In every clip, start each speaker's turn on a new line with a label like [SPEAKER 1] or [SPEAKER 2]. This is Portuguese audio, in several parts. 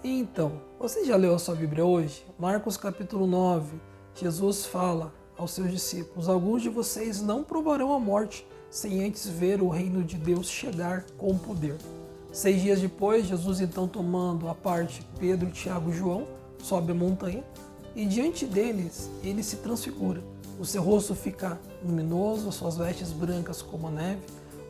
[SPEAKER 1] Então, você já leu a sua Bíblia hoje? Marcos capítulo 9, Jesus fala aos seus discípulos: alguns de vocês não provarão a morte sem antes ver o reino de Deus chegar com poder. 6 dias depois, Jesus então tomando à parte Pedro, Tiago e João, sobe a montanha e diante deles ele se transfigura. O seu rosto fica luminoso, as suas vestes brancas como a neve.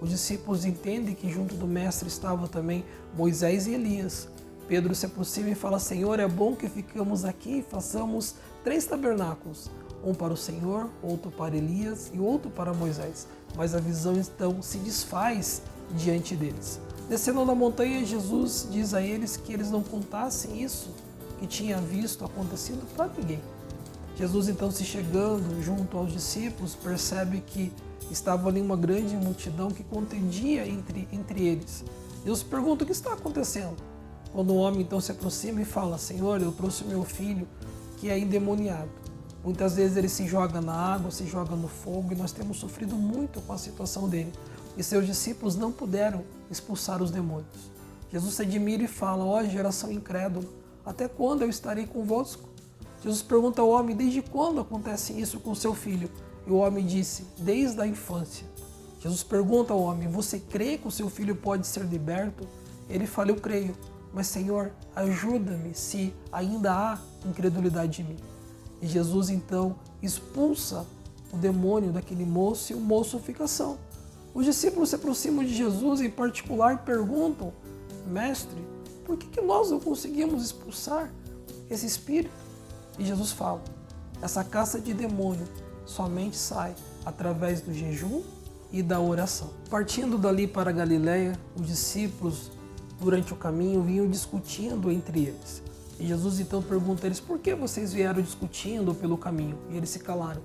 [SPEAKER 1] Os discípulos entendem que junto do mestre estavam também Moisés e Elias. Pedro se aproxima e fala: Senhor, é bom que ficamos aqui e façamos 3 tabernáculos, um para o Senhor, outro para Elias e outro para Moisés. Mas a visão então se desfaz diante deles. Descendo da montanha, Jesus diz a eles que eles não contassem isso que tinha visto acontecido para ninguém. Jesus então, se chegando junto aos discípulos, percebe que estava ali uma grande multidão que contendia entre eles. Jesus pergunta: o que está acontecendo? Quando o homem então se aproxima e fala: Senhor, eu trouxe meu filho que é endemoniado. Muitas vezes ele se joga na água, se joga no fogo, e nós temos sofrido muito com a situação dele. E seus discípulos não puderam expulsar os demônios. Jesus se admira e fala: ó geração incrédula, até quando eu estarei convosco? Jesus pergunta ao homem: desde quando acontece isso com seu filho? E o homem disse: desde a infância. Jesus pergunta ao homem: você crê que o seu filho pode ser liberto? Ele fala: eu creio, mas Senhor, ajuda-me se ainda há incredulidade em mim. E Jesus então expulsa o demônio daquele moço e o moço fica são. Os discípulos se aproximam de Jesus e em particular perguntam: mestre, por que nós não conseguimos expulsar esse espírito? E Jesus fala: essa caça de demônio somente sai através do jejum e da oração. Partindo dali para Galiléia, os discípulos durante o caminho vinham discutindo entre eles. E Jesus então pergunta a eles: por que vocês vieram discutindo pelo caminho? E eles se calaram,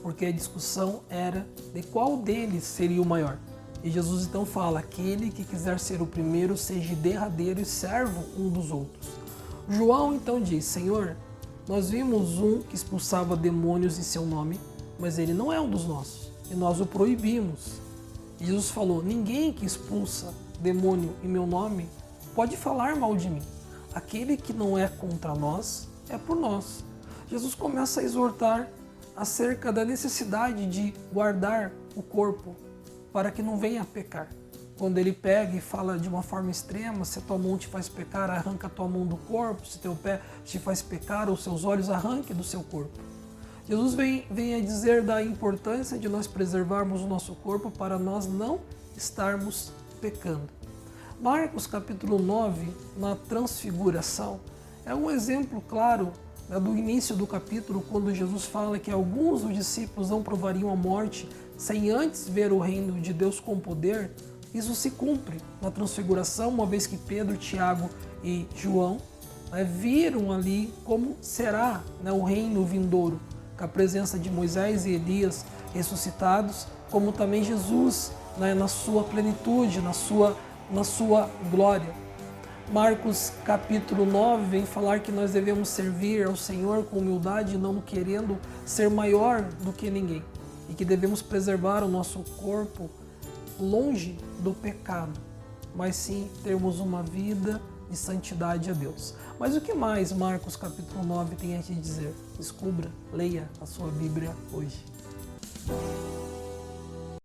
[SPEAKER 1] porque a discussão era de qual deles seria o maior. E Jesus então fala: aquele que quiser ser o primeiro, seja derradeiro e servo um dos outros. João então diz: Senhor, nós vimos um que expulsava demônios em seu nome, mas ele não é um dos nossos, e nós o proibimos. E Jesus falou: ninguém que expulsa demônio em meu nome pode falar mal de mim. Aquele que não é contra nós é por nós. Jesus começa a exortar acerca da necessidade de guardar o corpo para que não venha a pecar. Quando ele pega e fala de uma forma extrema: se a tua mão te faz pecar, arranca a tua mão do corpo; se teu pé te faz pecar, ou seus olhos, arranque do seu corpo. Jesus vem a dizer da importância de nós preservarmos o nosso corpo para nós não estarmos pecando. Marcos capítulo 9, na transfiguração, é um exemplo claro do início do capítulo, quando Jesus fala que alguns dos discípulos não provariam a morte sem antes ver o reino de Deus com poder. Isso se cumpre na transfiguração, uma vez que Pedro, Tiago e João viram ali como será o reino vindouro, com a presença de Moisés e Elias ressuscitados, como também Jesus na sua plenitude, na sua glória. Marcos capítulo 9 vem falar que nós devemos servir ao Senhor com humildade, não querendo ser maior do que ninguém, e que devemos preservar o nosso corpo longe do pecado, mas sim termos uma vida de santidade a Deus. Mas o que mais Marcos capítulo 9 tem a te dizer? Descubra, leia a sua Bíblia hoje.